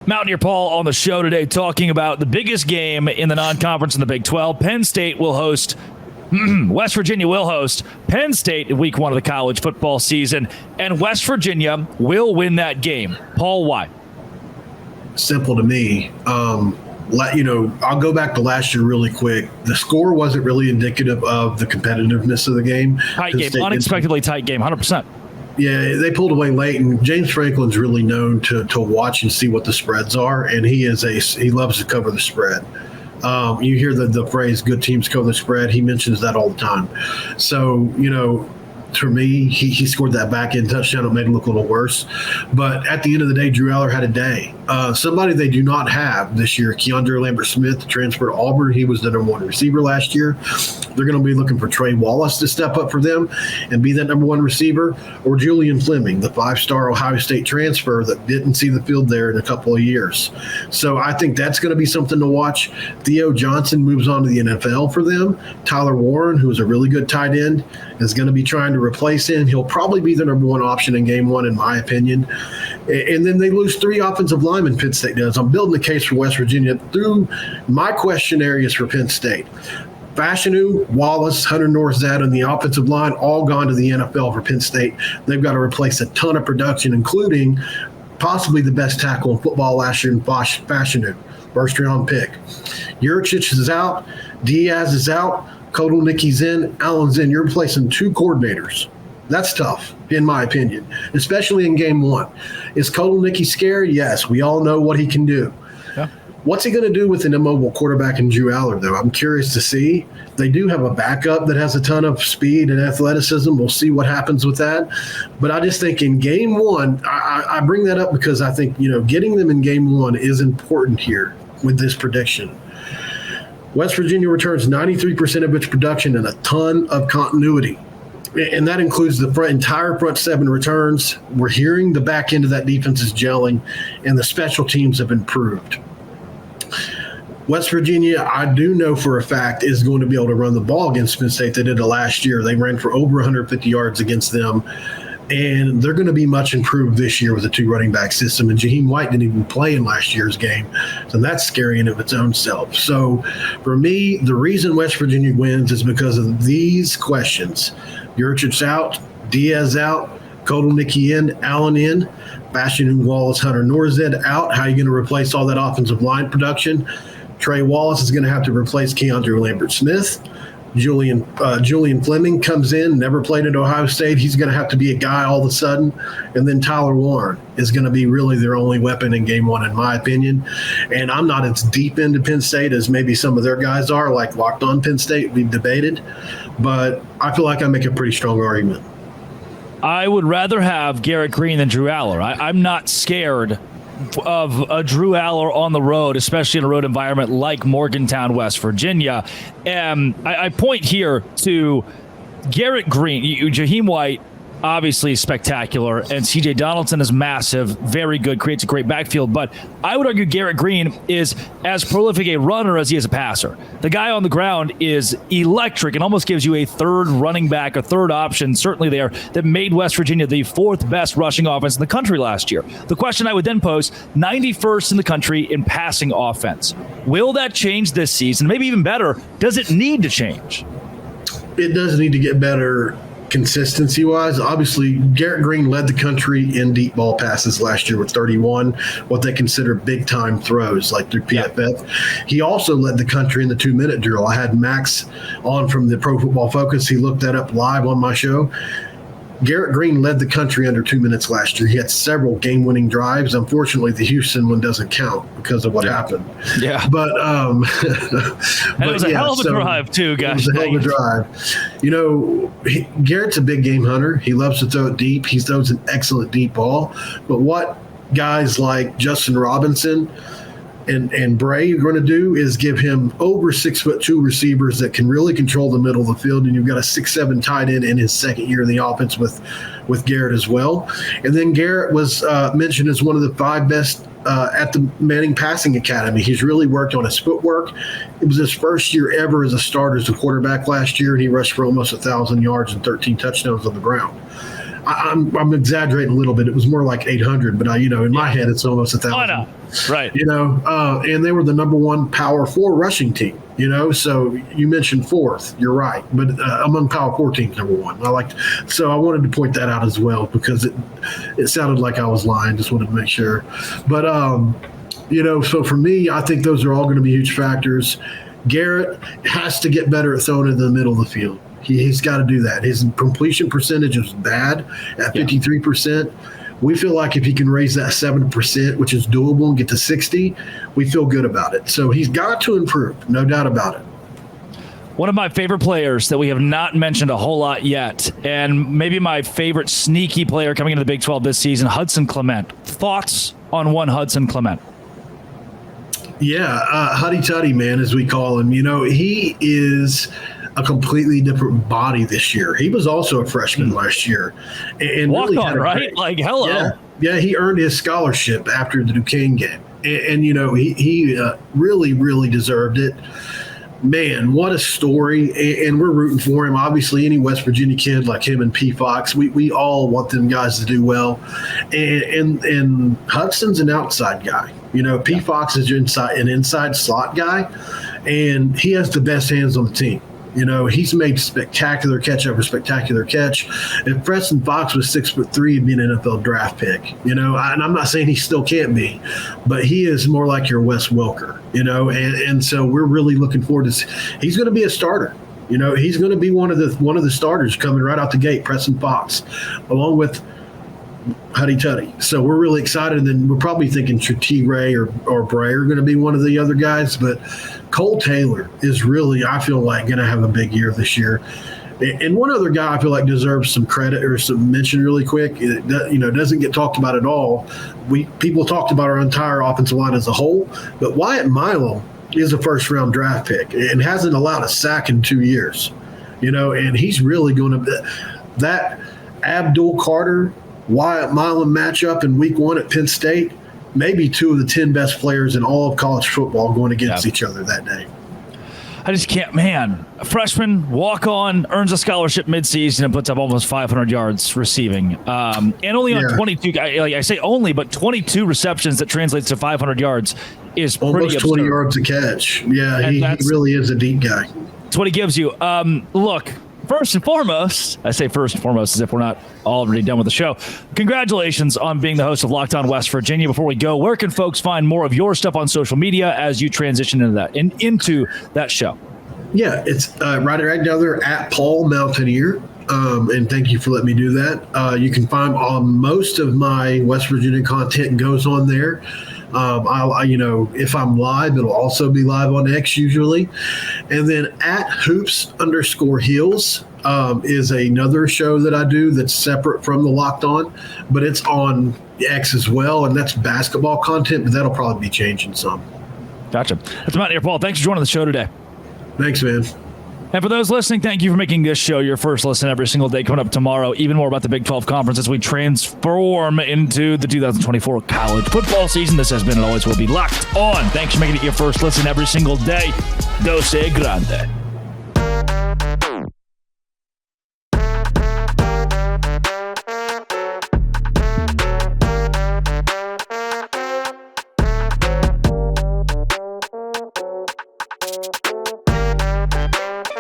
Mountaineer Paul on the show today talking about the biggest game in the non-conference in the Big 12. Penn State will host West Virginia will host Penn State in week 1 of the college football season, and West Virginia will win that game. Paul, why? Simple to me. I'll go back to last year really quick. The score wasn't really indicative of the competitiveness of the game. Tight game, unexpectedly tight game, 100%. Yeah, they pulled away late, and James Franklin's really known to watch and see what the spreads are, and he loves to cover the spread. You hear the phrase "good teams cover the spread." He mentions that all the time. So, for me, he scored that back end touchdown. It made it look a little worse. But at the end of the day, Drew Aller had a day. Somebody they do not have this year, Keandre Lambert-Smith, the transfer to Auburn. He was the number 1 receiver last year. They're going to be looking for Trey Wallace to step up for them and be that number 1 receiver, or Julian Fleming, the 5-star Ohio State transfer that didn't see the field there in a couple of years. So I think that's going to be something to watch. Theo Johnson moves on to the NFL for them. Tyler Warren, who is a really good tight end, is going to be trying to replace him. He'll probably be the number 1 option in game 1, in my opinion. And then they lose 3 offensive linemen, Penn State does. I'm building the case for West Virginia through my question areas for Penn State. Fashanu, Wallace, Hunter Northzad, and the offensive line all gone to the NFL for Penn State. They've got to replace a ton of production, including possibly the best tackle in football last year in Fashanu, first-round pick. Yurchich is out. Diaz is out. Kotelnicki's in. Allen's in. You're replacing 2 coordinators. That's tough, in my opinion, especially in game 1. Is Kotelnicki scary? Yes. We all know what he can do. Yeah. What's he going to do with an immobile quarterback in Drew Aller, though? I'm curious to see. They do have a backup that has a ton of speed and athleticism. We'll see what happens with that. But I just think in game 1, I bring that up because I think, getting them in game 1 is important here with this prediction. West Virginia returns 93% of its production and a ton of continuity. And that includes the entire front 7 returns. We're hearing the back end of that defense is gelling, and the special teams have improved. West Virginia, I do know for a fact, is going to be able to run the ball against Penn State. They did it last year. They ran for over 150 yards against them. And they're going to be much improved this year with a 2 running back system. And Jaheim White didn't even play in last year's game. So that's scary in of its own self. So for me, the reason West Virginia wins is because of these questions. Yurchich out, Diaz out, Kotelnicki in, Allen in, Fashanu, Wallace, Hunter Northzad out. How are you going to replace all that offensive line production? Trey Wallace is going to have to replace Keandre Lambert-Smith. Julian Fleming comes in, never played at Ohio State. He's going to have to be a guy all of a sudden. And then Tyler Warren is going to be really their only weapon in game 1, in my opinion. And I'm not as deep into Penn State as maybe some of their guys are, like Locked On Penn State. We've debated. But I feel like I make a pretty strong argument. I would rather have Garrett Green than Drew Aller. I'm not scared of a Drew Aller on the road, especially in a road environment like Morgantown, West Virginia. And I point here to Garrett Green. Jaheim White, obviously spectacular, and C.J. Donaldson is massive, very good, creates a great backfield. But I would argue Garrett Green is as prolific a runner as he is a passer. The guy on the ground is electric and almost gives you a third running back, a third option, certainly there, that made West Virginia the 4th best rushing offense in the country last year. The question I would then pose, 91st in the country in passing offense. Will that change this season? Maybe even better, does it need to change? It does need to get better consistency-wise. Obviously, Garrett Green led the country in deep ball passes last year with 31, what they consider big-time throws, like through PFF. He also led the country in the 2-minute drill. I had Max on from the Pro Football Focus. He looked that up live on my show. Garrett Green led the country under 2 minutes last year. He had several game-winning drives. Unfortunately, the Houston one doesn't count because of what happened. Yeah. But it was a hell of a drive, too, guys. It was a hell of a drive. Garrett's a big game hunter. He loves to throw it deep. He throws an excellent deep ball. But what guys like Justin Robinson and Bray are going to do is give him over 6'2" receivers that can really control the middle of the field. And you've got a 6'7" tight end in his second year in the offense with Garrett as well. And then Garrett was mentioned as one of the 5 best at the Manning Passing Academy. He's really worked on his footwork. It was his first year ever as a starter as a quarterback last year, and he rushed for almost 1,000 yards and 13 touchdowns on the ground. I'm exaggerating a little bit. It was more like 800, but in my head, it's almost 1,000. Oh, no. Right. And they were the number one Power 4 rushing team. So you mentioned fourth. You're right, but among Power 4 teams, number one. So I wanted to point that out as well because it sounded like I was lying. Just wanted to make sure. But so for me, I think those are all going to be huge factors. Garrett has to get better at throwing in the middle of the field. He's got to do that. His completion percentage is bad at 53%. We feel like if he can raise that 7%, which is doable, and get to 60, we feel good about it. So he's got to improve, no doubt about it. One of my favorite players that we have not mentioned a whole lot yet, and maybe my favorite sneaky player coming into the Big 12 this season, Hudson Clement. Thoughts on one Hudson Clement? Yeah, Huddy Tuddy, man, as we call him. He is a completely different body this year. He was also a freshman last year. And walked really on, right? Like, hello. Yeah, he earned his scholarship after the Duquesne game. And he really, really deserved it. Man, what a story. And we're rooting for him. Obviously, any West Virginia kid like him and P. Fox, we all want them guys to do well. And Hudson's an outside guy. P. Fox is an inside slot guy, and he has the best hands on the team. He's made spectacular catch over spectacular catch. If Preston Fox was 6'3", he'd be an NFL draft pick. And I'm not saying he still can't be, but he is more like your Wes Welker. And so we're really looking forward to. He's going to be a starter. He's going to be one of the starters coming right out the gate. Preston Fox, along with Huddy Tuddy. So we're really excited. And then we're probably thinking T. Ray or Bray are going to be one of the other guys, but Cole Taylor is really, I feel like, going to have a big year this year. And one other guy I feel like deserves some credit or some mention really quick. It doesn't get talked about at all. People talked about our entire offensive line as a whole, but Wyatt Milo is a first-round draft pick and hasn't allowed a sack in 2 years. And he's really going to – that Abdul Carter Wyatt Milo matchup in week 1 at Penn State, maybe 2 of the 10 best players in all of college football going against each other that day. I just can't, man. A freshman, walk-on, earns a scholarship midseason and puts up almost 500 yards receiving. And only on 22, like I say only, but 22 receptions that translates to 500 yards is pretty almost absurd. 20 yards a catch. Yeah, he really is a deep guy. That's what he gives you. Look, first and foremost, I say first and foremost as if we're not already done with the show. Congratulations on being the host of Locked On West Virginia. Before we go, where can folks find more of your stuff on social media as you transition into that show? Yeah, it's right down there at Paul Mountaineer. And thank you for letting me do that. You can find most of my West Virginia content goes on there. If I'm live, it'll also be live on X usually. And then at hoops_heels is another show that I do that's separate from the Locked On, but it's on X as well. And that's basketball content, but that'll probably be changing some. Gotcha. That's Mountaineer Paul. Thanks for joining the show today. Thanks, man. And for those listening, thank you for making this show your first listen every single day. Coming up tomorrow, even more about the Big 12 Conference as we transform into the 2024 college football season. This has been and always will be Locked On. Thanks for making it your first listen every single day. Dose Grande.